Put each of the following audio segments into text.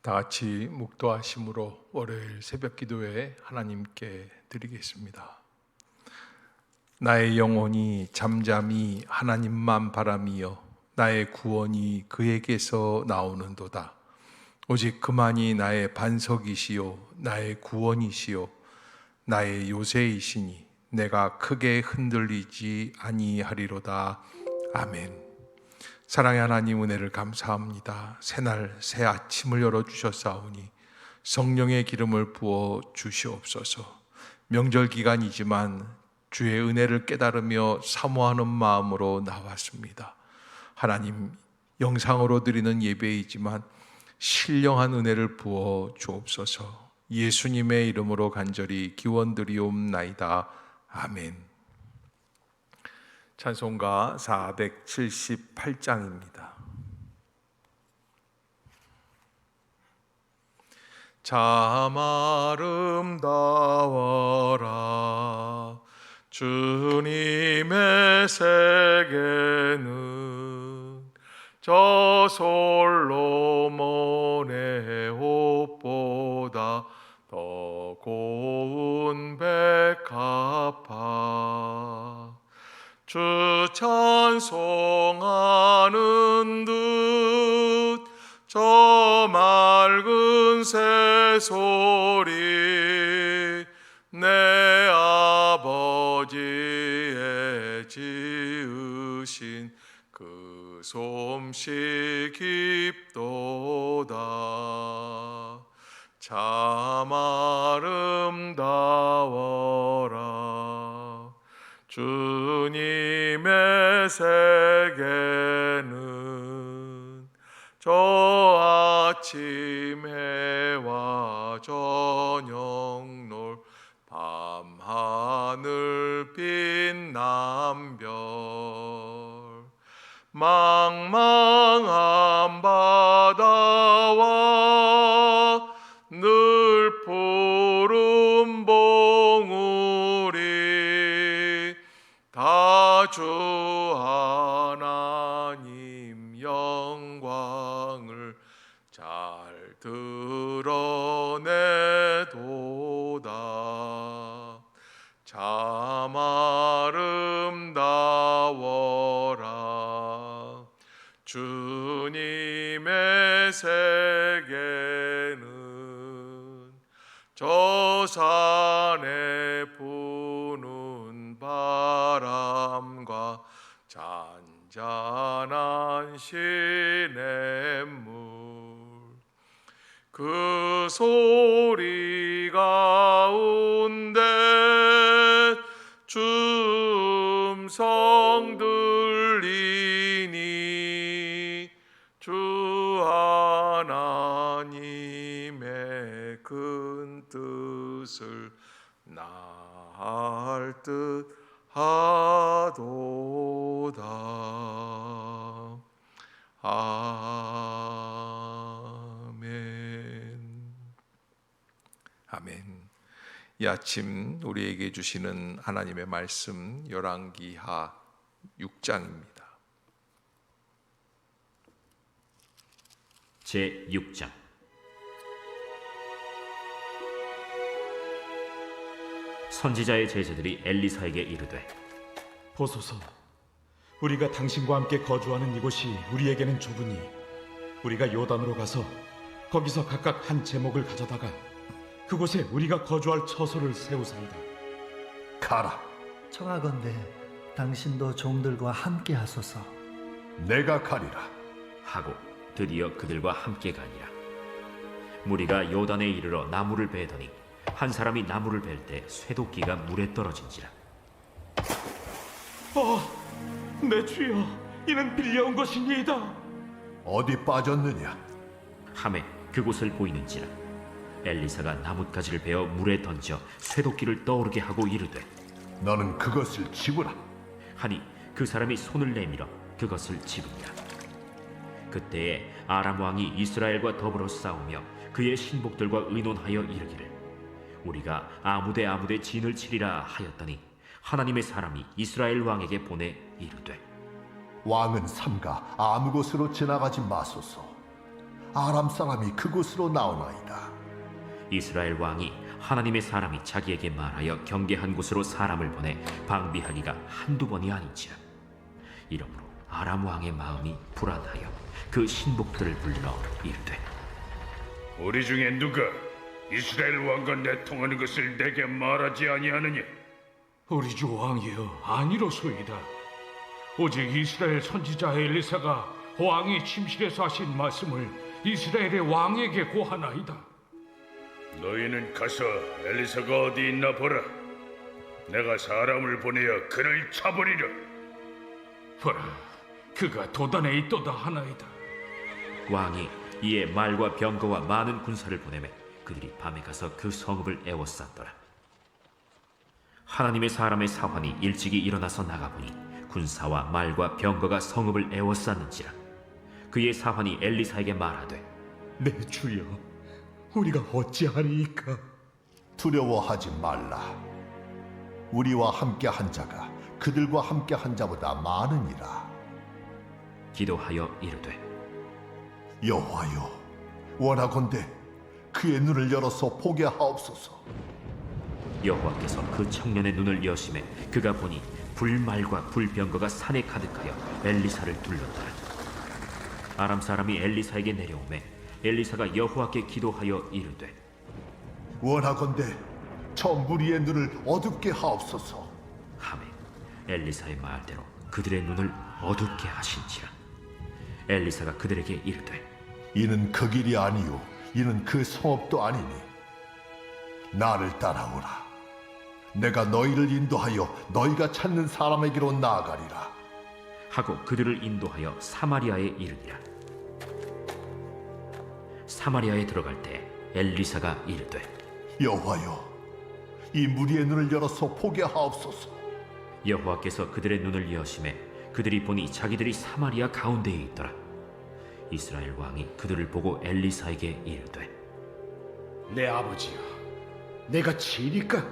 다 같이 묵도하심으로 월요일 새벽 기도회 하나님께 드리겠습니다. 나의 영혼이 잠잠히 하나님만 바라미어 나의 구원이 그에게서 나오는도다. 오직 그만이 나의 반석이시요 나의 구원이시요 나의 요새이시니 내가 크게 흔들리지 아니하리로다. 아멘. 사랑의 하나님, 은혜를 감사합니다. 새날 새 아침을 열어주셨사오니 성령의 기름을 부어 주시옵소서. 명절 기간이지만 주의 은혜를 깨달으며 사모하는 마음으로 나왔습니다. 하나님, 영상으로 드리는 예배이지만 신령한 은혜를 부어 주옵소서. 예수님의 이름으로 간절히 기원드리옵나이다. 아멘. 찬송가 478장입니다. 참 아름다워라 주님의 세계는 저 솔로몬의 옷보다 더 고운 백합화. 주 찬송하는 듯 저 맑은 새소리 내 아버지의 지으신 그 솜씨 깊도다. 참 아름다워라 주님의 세계는 저 아침 해와 저녁 놀 밤하늘 빛남별. 망망한 바다와 늘 푸른 봉우리 다 주 하나님 영광을 잘 드러내도다. 참 아름다워라 주님의 세계는 저 산에 부는 바람과 잔잔한 시냇물. 그 소리 가운데 춤성 들리니 주 하나님의 큰 뜻을 나할 듯 하도다. 아멘. 아멘. 이 아침 우리에게 주시는 하나님의 말씀 열왕기하 6장입니다. 제6장. 선지자의 제자들이 엘리사에게 이르되, 보소서, 우리가 당신과 함께 거주하는 이곳이 우리에게는 좁으니 우리가 요단으로 가서 거기서 각각 한 제목을 가져다가 그곳에 우리가 거주할 처소를 세우사이다. 가라. 청하건대 당신도 종들과 함께 하소서. 내가 가리라. 하고 드디어 그들과 함께 가니라. 무리가 요단에 이르러 나무를 베더니 한 사람이 나무를 벨 때 쇠도끼가 물에 떨어진지라. 내 주여, 이는 빌려온 것이니이다. 어디 빠졌느냐? 함에 그곳을 보이는지라. 엘리사가 나뭇가지를 베어 물에 던져 쇠도끼를 떠오르게 하고 이르되, 너는 그것을 집으라. 하니 그 사람이 손을 내밀어 그것을 집으니라. 그때에 아람 왕이 이스라엘과 더불어 싸우며 그의 신복들과 의논하여 이르기를, 우리가 아무데 진을 치리라 하였더니 하나님의 사람이 이스라엘 왕에게 보내 이르되, 왕은 삼가 아무 곳으로 지나가지 마소서. 아람 사람이 그곳으로 나오나이다. 이스라엘 왕이 하나님의 사람이 자기에게 말하여 경계한 곳으로 사람을 보내 방비하기가 한두 번이 아닌지라. 이러므로 아람 왕의 마음이 불안하여 그 신복들을 불러 이르되, 우리 중에 누가 이스라엘 왕과 내통하는 것을 내게 말하지 아니하느냐? 우리 주 왕이여, 아니로소이다. 오직 이스라엘 선지자 엘리사가 왕의 침실에서 하신 말씀을 이스라엘의 왕에게 고하나이다. 너희는 가서 엘리사가 어디 있나 보라. 내가 사람을 보내어 그를 쳐버리려. 보라, 그가 도단에 있도다 하나이다. 왕이 이에 말과 병거와 많은 군사를 보내매 그들이 밤에 가서 그 성읍을 에워쌌더라. 하나님의 사람의 사환이 일찍이 일어나서 나가보니 군사와 말과 병거가 성읍을 에워쌌는지라. 그의 사환이 엘리사에게 말하되, 내 주여, 우리가 어찌하리이까? 두려워하지 말라. 우리와 함께 한 자가 그들과 함께 한 자보다 많으니라. 기도하여 이르되, 여호와여, 원하건대 그의 눈을 열어서 보게 하옵소서. 여호와께서 그 청년의 눈을 여심해 그가 보니 불말과 불병거가 산에 가득하여 엘리사를 둘렀더라. 아람 사람이 엘리사에게 내려오매 엘리사가 여호와께 기도하여 이르되, 원하건대 저 무리의 눈을 어둡게 하옵소서. 하매 엘리사의 말대로 그들의 눈을 어둡게 하신지라. 엘리사가 그들에게 이르되, 이는 그 길이 아니요 이는 그 성읍도 아니니 나를 따라오라. 내가 너희를 인도하여 너희가 찾는 사람에게로 나아가리라. 하고 그들을 인도하여 사마리아에 이르니라. 사마리아에 들어갈 때 엘리사가 이르되, 여호와여, 이 무리의 눈을 열어서 보게 하옵소서. 여호와께서 그들의 눈을 여심해 그들이 보니 자기들이 사마리아 가운데에 있더라. 이스라엘 왕이 그들을 보고 엘리사에게 이르되, 내 아버지여, 내가 치리까?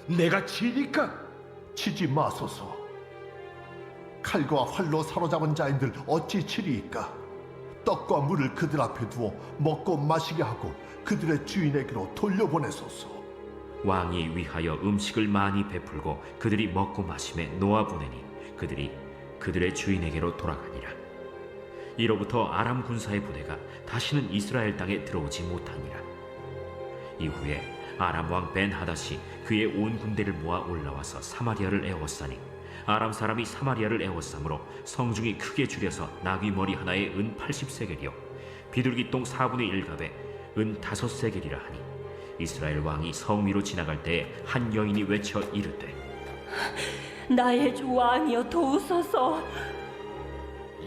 내가 치리까? 치지 마소서. 칼과 활로 사로잡은 자인들 어찌 치리이까? 떡과 물을 그들 앞에 두어 먹고 마시게 하고 그들의 주인에게로 돌려보내소서. 왕이 위하여 음식을 많이 베풀고 그들이 먹고 마심에 놓아보내니 그들이 그들의 주인에게로 돌아가니라. 이로부터 아람 군사의 부대가 다시는 이스라엘 땅에 들어오지 못하니라. 이후에 아람 왕 벤하닷이 그의 온 군대를 모아 올라와서 사마리아를 에워싸니 아람 사람이 사마리아를 에워싸므로 성중이 크게 줄여서 나귀 머리 하나에 은 80세겔이요 비둘기 똥 4분의 1갑에 은 5세겔이라 하니, 이스라엘 왕이 성 위로 지나갈 때에 한 여인이 외쳐 이르되, 나의 주 왕이여, 도우소서.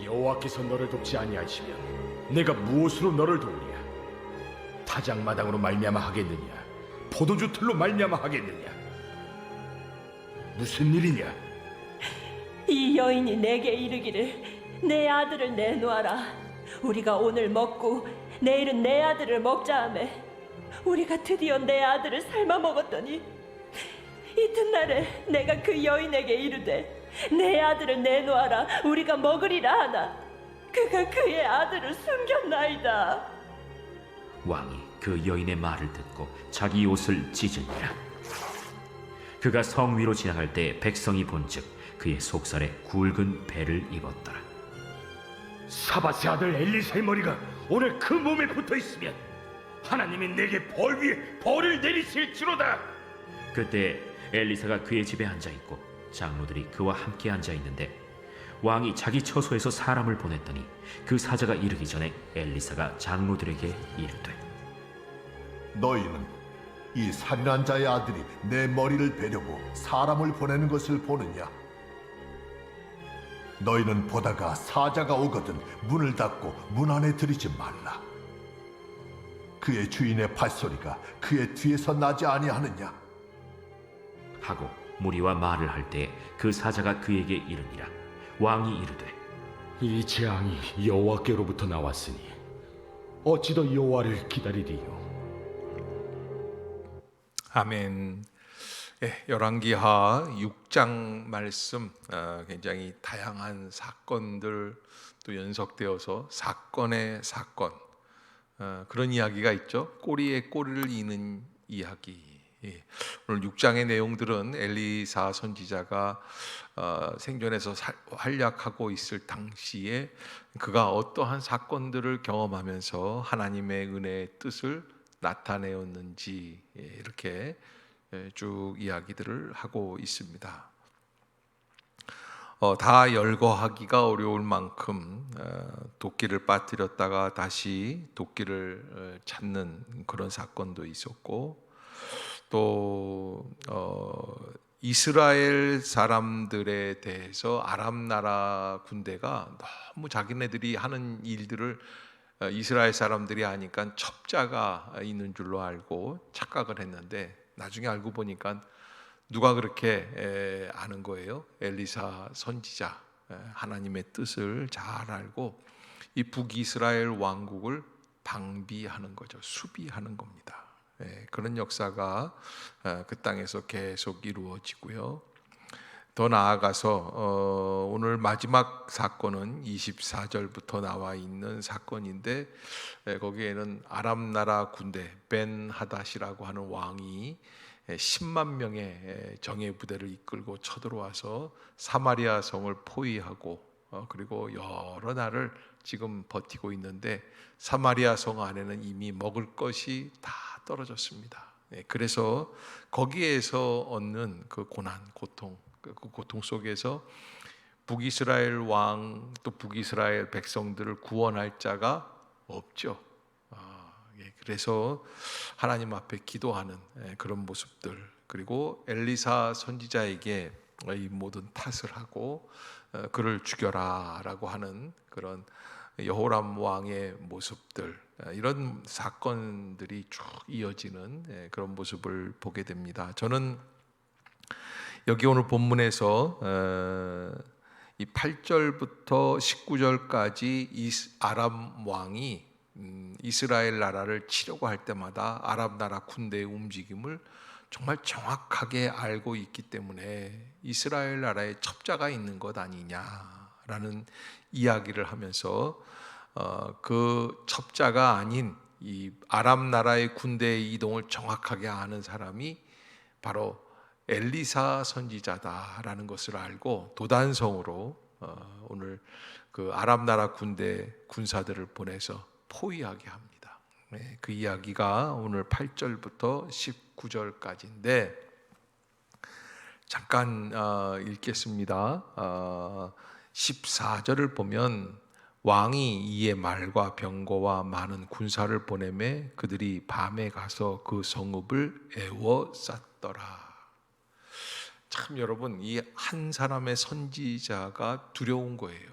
여호와께서 너를 돕지 아니하시면 내가 무엇으로 너를 도우랴? 타작마당으로 말미암아 하겠느냐? 포도주 틀로 말미암아 하겠느냐? 무슨 일이냐? 이 여인이 내게 이르기를, 내 아들을 내놓아라. 우리가 오늘 먹고 내일은 내 아들을 먹자 하매 우리가 드디어 내 아들을 삶아 먹었더니 이튿날에 내가 그 여인에게 이르되, 내 아들을 내놓아라. 우리가 먹으리라 하나 그가 그의 아들을 숨겼나이다. 왕이 그 여인의 말을 듣고 자기 옷을 찢으니라. 그가 성 위로 지나갈 때 백성이 본즉 그의 속살에 굵은 배를 입었더라. 사밧의 아들 엘리사의 머리가 오늘 그 몸에 붙어 있으면 하나님이 내게 벌 위에 벌을 내리실지로다. 그때 엘리사가 그의 집에 앉아 있고 장로들이 그와 함께 앉아 있는데 왕이 자기 처소에서 사람을 보냈더니 그 사자가 이르기 전에 엘리사가 장로들에게 이르되, 너희는 이 살인한 자의 아들이 내 머리를 베려고 사람을 보내는 것을 보느냐? 너희는 보다가 사자가 오거든 문을 닫고 문 안에 들이지 말라. 그의 주인의 발소리가 그의 뒤에서 나지 아니하느냐? 하고 무리와 말을 할 때 그 사자가 그에게 이르니라. 왕이 이르되, 이 재앙이 여호와께로부터 나왔으니 어찌 더 여호와를 기다리리요? 아멘. 열왕기하 6장 말씀, 굉장히 다양한 사건들 또 연속되어서 사건의 사건, 그런 이야기가 있죠. 꼬리에 꼬리를 이는 이야기. 예. 오늘 6장의 내용들은 엘리사 선지자가 생존에서 활약하고 있을 당시에 그가 어떠한 사건들을 경험하면서 하나님의 은혜의 뜻을 나타내었는지 이렇게 쭉 이야기들을 하고 있습니다. 다 열거하기가 어려울 만큼 도끼를 빠뜨렸다가 다시 도끼를 찾는 그런 사건도 있었고, 또 이스라엘 사람들에 대해서 아람 나라 군대가 너무 자기네들이 하는 일들을 이스라엘 사람들이 하니까 첩자가 있는 줄로 알고 착각을 했는데, 나중에 알고 보니까 누가 그렇게 아는 거예요? 엘리사 선지자, 하나님의 뜻을 잘 알고 이 북이스라엘 왕국을 방비하는 거죠. 수비하는 겁니다. 그런 역사가 그 땅에서 계속 이루어지고요. 더 나아가서 오늘 마지막 사건은 24절부터 나와 있는 사건인데, 거기에는 아람 나라 군대 벤 하닷이라고 하는 왕이 10만 명의 정예 부대를 이끌고 쳐들어와서 사마리아 성을 포위하고 그리고 여러 날을 지금 버티고 있는데, 사마리아 성 안에는 이미 먹을 것이 다 떨어졌습니다. 그래서 거기에서 얻는 그 고난, 고통, 그 고통 속에서 북이스라엘 왕 또 북이스라엘 백성들을 구원할 자가 없죠. 그래서 하나님 앞에 기도하는 그런 모습들, 그리고 엘리사 선지자에게 이 모든 탓을 하고 그를 죽여라라고 하는 그런 여호람 왕의 모습들, 이런 사건들이 쭉 이어지는 그런 모습을 보게 됩니다. 저는 여기 오늘 본문에서 이 8절부터 19절까지 이 아람 왕이 이스라엘 나라를 치려고 할 때마다 아람 나라 군대의 움직임을 정말 정확하게 알고 있기 때문에 이스라엘 나라에 첩자가 있는 것 아니냐라는 이야기를 하면서 그 첩자가 아닌 이 아람 나라의 군대의 이동을 정확하게 아는 사람이 바로 엘리사 선지자다라는 것을 알고 도단성으로 오늘 그 아람 나라 군대 군사들을 보내서 포위하게 합니다. 그 이야기가 오늘 8절부터 19절까지인데 잠깐 읽겠습니다. 14절을 보면 왕이 이에 말과 병거와 많은 군사를 보내매 그들이 밤에 가서 그 성읍을 에워쌌더라. 참 여러분, 이 한 사람의 선지자가 두려운 거예요.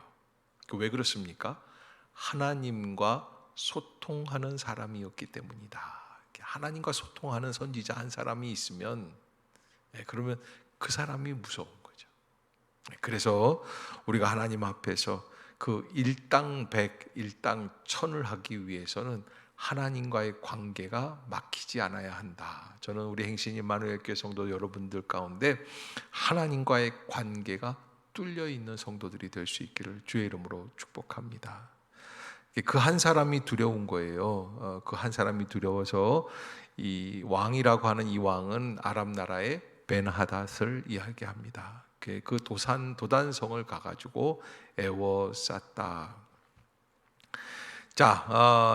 왜 그렇습니까? 하나님과 소통하는 사람이었기 때문이다. 하나님과 소통하는 선지자 한 사람이 있으면 그러면 그 사람이 무서운 거죠. 그래서 우리가 하나님 앞에서 그 일당백, 일당천을 하기 위해서는 하나님과의 관계가 막히지 않아야 한다. 저는 우리 행신 임마누엘 교회 성도 여러분들 가운데 하나님과의 관계가 뚫려 있는 성도들이 될 수 있기를 주의 이름으로 축복합니다. 그 한 사람이 두려운 거예요. 그 한 사람이 두려워서 이 왕이라고 하는 이 왕은 아람 나라의 벤하닷을 이야기합니다. 그 도단성을 가가지고 에워쌌다. 자,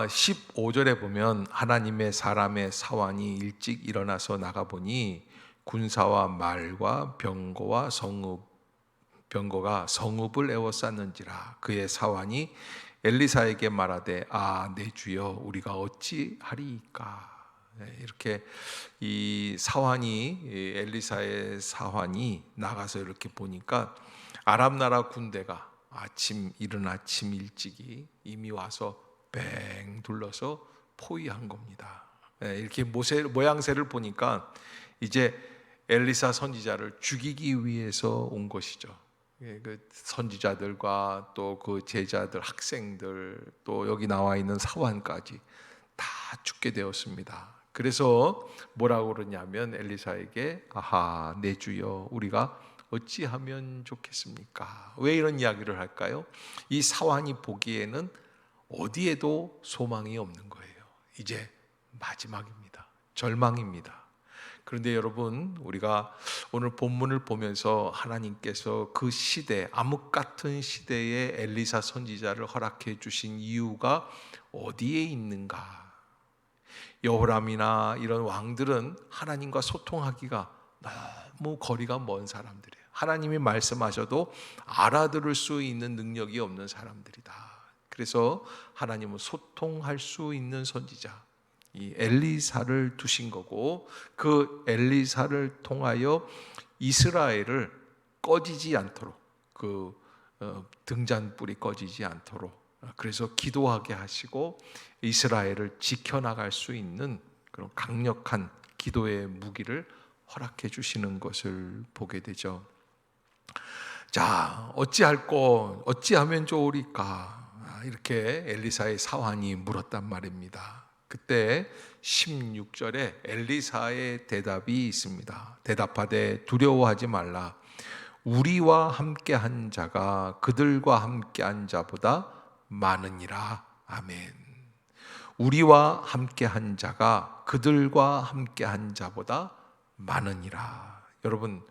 15절에 보면 하나님의 사람의 사환이 일찍 일어나서 나가보니 군사와 말과 병거가 성읍을 에워쌌는지라. 그의 사환이 엘리사에게 말하되 내 주여 우리가 어찌하리이까. 이렇게 이 사환이 엘리사의 사환이 나가서 이렇게 보니까 아람 나라 군대가 이른 아침 일찍이 이미 와서 뱅 둘러서 포위한 겁니다. 이렇게 모양새를 보니까 이제 엘리사 선지자를 죽이기 위해서 온 것이죠. 그 선지자들과 또 그 제자들, 학생들, 또 여기 나와 있는 사환까지 다 죽게 되었습니다. 그래서 뭐라고 그러냐면 엘리사에게 내 주여 우리가 어찌하면 좋겠습니까? 왜 이런 이야기를 할까요? 이 사환이 보기에는 어디에도 소망이 없는 거예요. 이제 마지막입니다. 절망입니다. 그런데 여러분, 우리가 오늘 본문을 보면서 하나님께서 그 시대, 암흑 같은 시대에 엘리사 선지자를 허락해 주신 이유가 어디에 있는가? 여호람이나 이런 왕들은 하나님과 소통하기가 너무 거리가 먼 사람들이에요. 하나님이 말씀하셔도 알아들을 수 있는 능력이 없는 사람들이다. 그래서 하나님은 소통할 수 있는 선지자, 이 엘리사를 두신 거고, 그 엘리사를 통하여 이스라엘을 꺼지지 않도록, 그 등잔불이 꺼지지 않도록, 그래서 기도하게 하시고 이스라엘을 지켜나갈 수 있는 그런 강력한 기도의 무기를 허락해 주시는 것을 보게 되죠. 자, 어찌하면 좋으리까? 이렇게 엘리사의 사환이 물었단 말입니다. 그때 16절에 엘리사의 대답이 있습니다. 대답하되 두려워하지 말라. 우리와 함께한 자가 그들과 함께한 자보다 많으니라. 아멘. 우리와 함께한 자가 그들과 함께한 자보다 많으니라. 여러분,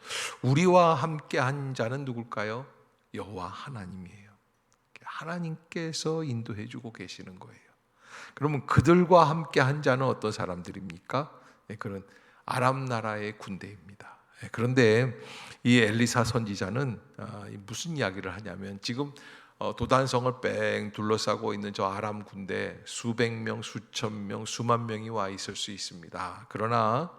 우리와 함께한 자는 누굴까요? 여호와 하나님이에요. 하나님께서 인도해 주고 계시는 거예요. 그러면 그들과 함께한 자는 어떤 사람들입니까? 그런 아람 나라의 군대입니다. 그런데 이 엘리사 선지자는 무슨 이야기를 하냐면, 지금 도단성을 뺑 둘러싸고 있는 저 아람 군대 수백 명, 수천 명, 수만 명이 와 있을 수 있습니다. 그러나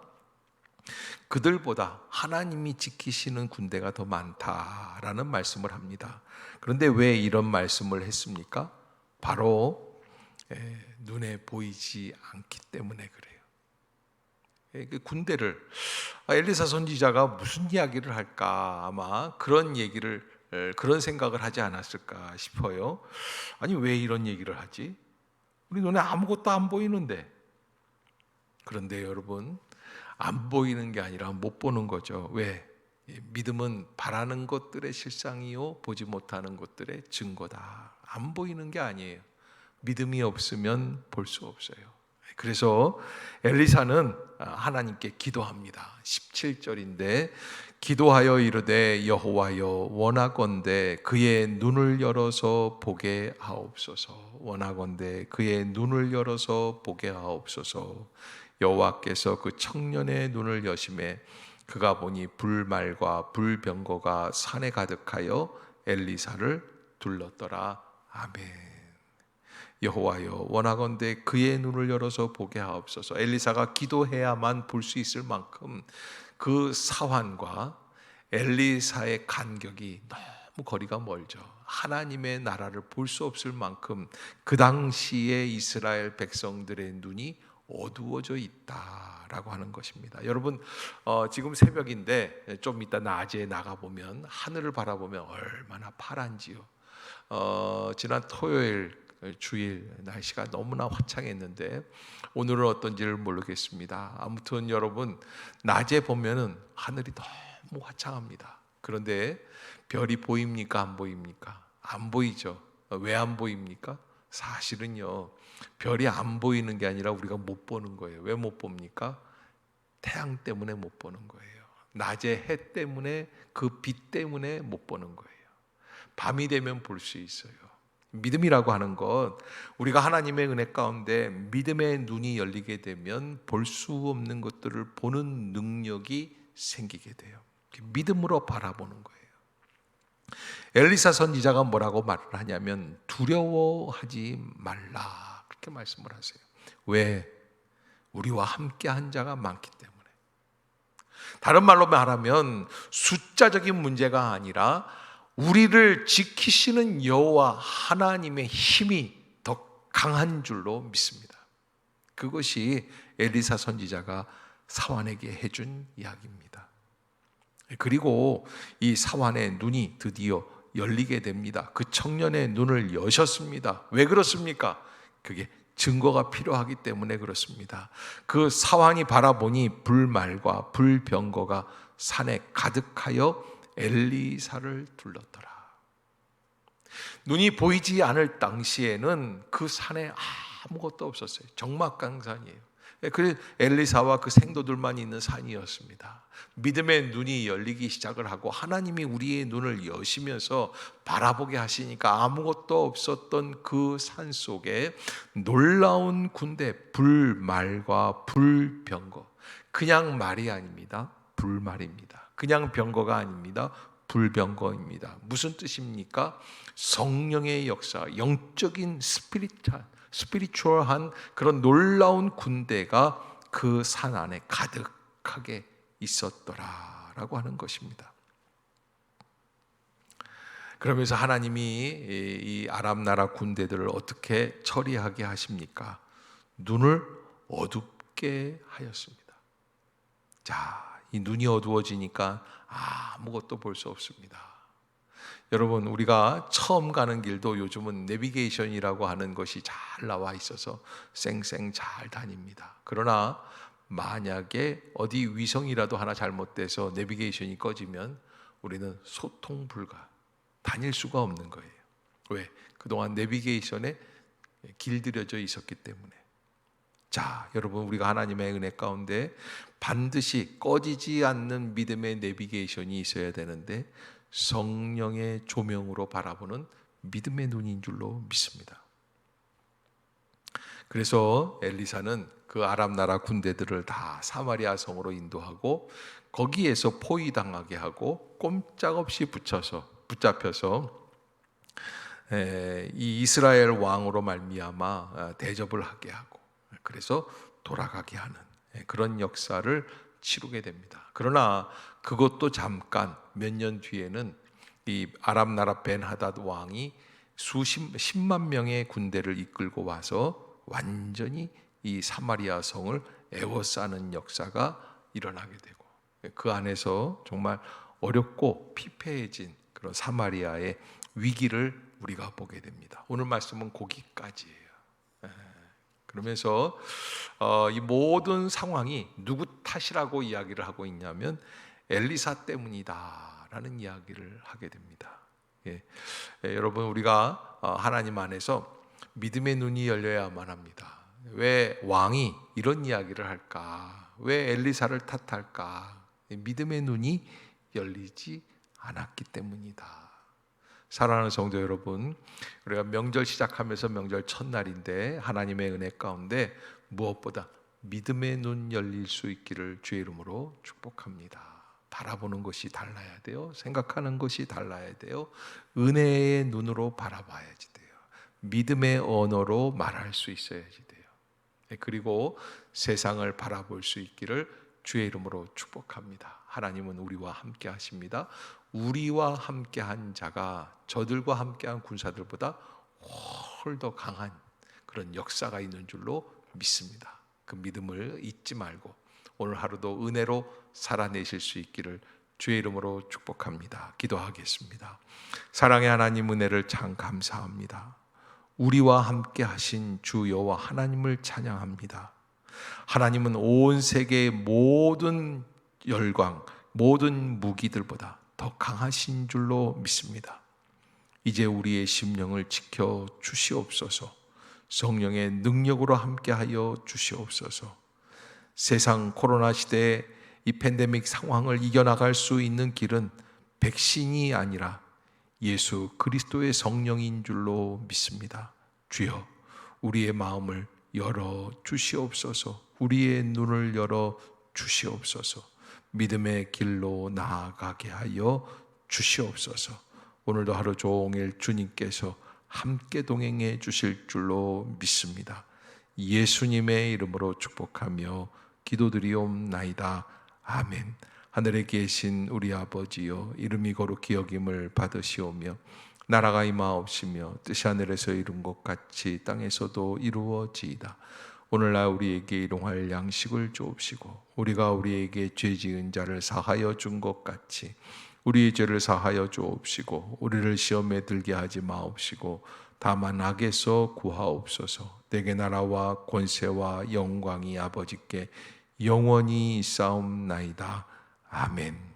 그들보다 하나님이 지키시는 군대가 더 많다라는 말씀을 합니다. 그런데 왜 이런 말씀을 했습니까? 바로 눈에 보이지 않기 때문에 그래요. 그 군대를, 엘리사 선지자가 무슨 이야기를 할까, 아마 그런 생각을 하지 않았을까 싶어요. 아니, 왜 이런 얘기를 하지? 우리 눈에 아무것도 안 보이는데. 그런데 여러분, 안 보이는 게 아니라 못 보는 거죠. 왜? 믿음은 바라는 것들의 실상이요 보지 못하는 것들의 증거다. 안 보이는 게 아니에요. 믿음이 없으면 볼 수 없어요. 그래서 엘리사는 하나님께 기도합니다. 17절인데 기도하여 이르되 여호와여 원하건대 그의 눈을 열어서 보게 하옵소서. 원하건대 그의 눈을 열어서 보게 하옵소서. 여호와께서 그 청년의 눈을 여심해 그가 보니 불말과 불병거가 산에 가득하여 엘리사를 둘렀더라. 아멘. 여호와여 원하건대 그의 눈을 열어서 보게 하옵소서. 엘리사가 기도해야만 볼 수 있을 만큼 그 사환과 엘리사의 간격이 너무 거리가 멀죠. 하나님의 나라를 볼 수 없을 만큼 그 당시에 이스라엘 백성들의 눈이 어두워져 있다라고 하는 것입니다. 여러분, 지금 새벽인데 좀 이따 낮에 나가보면 하늘을 바라보면 얼마나 파란지요. 지난 토요일 주일 날씨가 너무나 화창했는데 오늘은 어떤지를 모르겠습니다. 아무튼 여러분, 낮에 보면은 하늘이 너무 화창합니다. 그런데 별이 보입니까? 안 보입니까? 안 보이죠. 왜 안 보입니까? 사실은요, 별이 안 보이는 게 아니라 우리가 못 보는 거예요. 왜 못 봅니까? 태양 때문에 못 보는 거예요. 낮에 해 때문에, 그 빛 때문에 못 보는 거예요. 밤이 되면 볼 수 있어요. 믿음이라고 하는 것, 우리가 하나님의 은혜 가운데 믿음의 눈이 열리게 되면 볼 수 없는 것들을 보는 능력이 생기게 돼요. 믿음으로 바라보는 거예요. 엘리사 선지자가 뭐라고 말을 하냐면 두려워하지 말라, 그렇게 말씀을 하세요. 왜? 우리와 함께한 자가 많기 때문에. 다른 말로 말하면 숫자적인 문제가 아니라 우리를 지키시는 여호와 하나님의 힘이 더 강한 줄로 믿습니다. 그것이 엘리사 선지자가 사환에게 해준 이야기입니다. 그리고 이 사환의 눈이 드디어 열리게 됩니다. 그 청년의 눈을 여셨습니다. 왜 그렇습니까? 그게 증거가 필요하기 때문에 그렇습니다. 그 사환이 바라보니 불말과 불병거가 산에 가득하여 엘리사를 둘렀더라. 눈이 보이지 않을 당시에는 그 산에 아무것도 없었어요. 적막강산이에요. 그 엘리사와 그 생도들만 있는 산이었습니다. 믿음의 눈이 열리기 시작을 하고 하나님이 우리의 눈을 여시면서 바라보게 하시니까 아무것도 없었던 그 산 속에 놀라운 군대, 불말과 불병거. 그냥 말이 아닙니다. 불말입니다. 그냥 병거가 아닙니다. 불병거입니다. 무슨 뜻입니까? 성령의 역사, 영적인 스피리추얼한 그런 놀라운 군대가 그 산 안에 가득하게 있었더라라고 하는 것입니다. 그러면서 하나님이 이 아람 나라 군대들을 어떻게 처리하게 하십니까? 눈을 어둡게 하였습니다. 자, 이 눈이 어두워지니까 아무것도 볼 수 없습니다. 여러분, 우리가 처음 가는 길도 요즘은 내비게이션이라고 하는 것이 잘 나와 있어서 쌩쌩 잘 다닙니다. 그러나 만약에 어디 위성이라도 하나 잘못돼서 내비게이션이 꺼지면 우리는 소통 불가, 다닐 수가 없는 거예요. 왜? 그동안 내비게이션에 길들여져 있었기 때문에. 자, 여러분, 우리가 하나님의 은혜 가운데 반드시 꺼지지 않는 믿음의 내비게이션이 있어야 되는데 성령의 조명으로 바라보는 믿음의 눈인 줄로 믿습니다. 그래서 엘리사는 그 아람 나라 군대들을 다 사마리아 성으로 인도하고 거기에서 포위당하게 하고 꼼짝없이 붙잡혀서 이 이스라엘 왕으로 말미암아 대접을 하게 하고 그래서 돌아가게 하는 그런 역사를 치르게 됩니다. 그러나 그것도 잠깐 몇 년 뒤에는 이 아람 나라 벤하닷 왕이 10만 명의 군대를 이끌고 와서 완전히 이 사마리아 성을 에워싸는 역사가 일어나게 되고 그 안에서 정말 어렵고 피폐해진 그런 사마리아의 위기를 우리가 보게 됩니다. 오늘 말씀은 거기까지예요. 그러면서 이 모든 상황이 누구 탓이라고 이야기를 하고 있냐면 엘리사 때문이다라는 이야기를 하게 됩니다. 여러분, 우리가 하나님 안에서 믿음의 눈이 열려야만 합니다. 왜 왕이 이런 이야기를 할까? 왜 엘리사를 탓할까? 믿음의 눈이 열리지 않았기 때문이다. 사랑하는 성도 여러분, 우리가 명절 시작하면서 명절 첫날인데 하나님의 은혜 가운데 무엇보다 믿음의 눈 열릴 수 있기를 주의 이름으로 축복합니다. 바라보는 것이 달라야 돼요. 생각하는 것이 달라야 돼요. 은혜의 눈으로 바라봐야지 돼요. 믿음의 언어로 말할 수 있어야지 돼요. 그리고 세상을 바라볼 수 있기를 주의 이름으로 축복합니다. 하나님은 우리와 함께 하십니다. 우리와 함께한 자가 저들과 함께한 군사들보다 훨 더 강한 그런 역사가 있는 줄로 믿습니다. 그 믿음을 잊지 말고 오늘 하루도 은혜로 살아내실 수 있기를 주의 이름으로 축복합니다. 기도하겠습니다. 사랑의 하나님, 은혜를 참 감사합니다. 우리와 함께 하신 주 여호와 하나님을 찬양합니다. 하나님은 온 세계의 모든 열광, 모든 무기들보다 더 강하신 줄로 믿습니다. 이제 우리의 심령을 지켜 주시옵소서. 성령의 능력으로 함께하여 주시옵소서. 세상 코로나 시대의 이 팬데믹 상황을 이겨나갈 수 있는 길은 백신이 아니라 예수 그리스도의 성령인 줄로 믿습니다. 주여, 우리의 마음을 열어 주시옵소서. 우리의 눈을 열어 주시옵소서. 믿음의 길로 나아가게 하여 주시옵소서. 오늘도 하루 종일 주님께서 함께 동행해 주실 줄로 믿습니다. 예수님의 이름으로 축복하며 기도드리옵나이다. 아멘. 하늘에 계신 우리 아버지여, 이름이 거룩히 여김을 받으시오며 나라가 임하옵시며 뜻이 하늘에서 이룬 것 같이 땅에서도 이루어지이다. 오늘날 우리에게 일용할 양식을 주옵시고 우리가 우리에게 죄 지은 자를 사하여 준 것 같이 우리의 죄를 사하여 주옵시고 우리를 시험에 들게 하지 마옵시고 다만 악에서 구하옵소서. 내게 나라와 권세와 영광이 아버지께 영원히 있사옵나이다. 아멘.